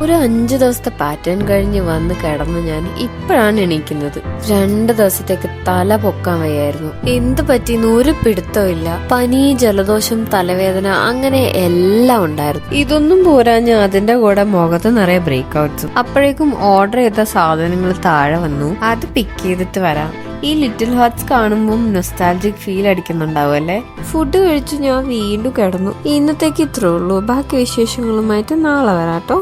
ഒരു 5 ദിവസത്തെ പാറ്റേൺ കഴിഞ്ഞ് വന്ന് കിടന്ന് ഞാൻ ഇപ്പോഴാണ് എണീക്കുന്നത്. 2 ദിവസത്തേക്ക് തല പൊക്കാൻ വയ്യായിരുന്നു. എന്ത് പറ്റിയെന്ന് ഒരു പിടുത്തമില്ല. പനി, ജലദോഷം, തലവേദന, അങ്ങനെ എല്ലാം ഉണ്ടായിരുന്നു. ഇതൊന്നും പോരാഞ്ഞ് അതിന്റെ കൂടെ മുഖത്ത് നിറയെ ബ്രേക്ക് ഔട്ട്സും. അപ്പോഴേക്കും ഓർഡർ ചെയ്ത സാധനങ്ങൾ താഴെ വന്നു. അത് പിക്ക് ചെയ്തിട്ട് വരാം. ഈ ലിറ്റിൽ ഹാർട്ട്സ് കാണുമ്പോൾ നൊസ്റ്റാൾജിക് ഫീൽ അടിക്കുന്നുണ്ടാവും അല്ലേ? ഫുഡ് കഴിച്ചു ഞാൻ വീണ്ടും കിടന്നു. ഇന്നത്തേക്ക് ഇത്രേ ഉള്ളൂ. ബാക്കി വിശേഷങ്ങളുമായിട്ട് നാളെ വരാട്ടോ.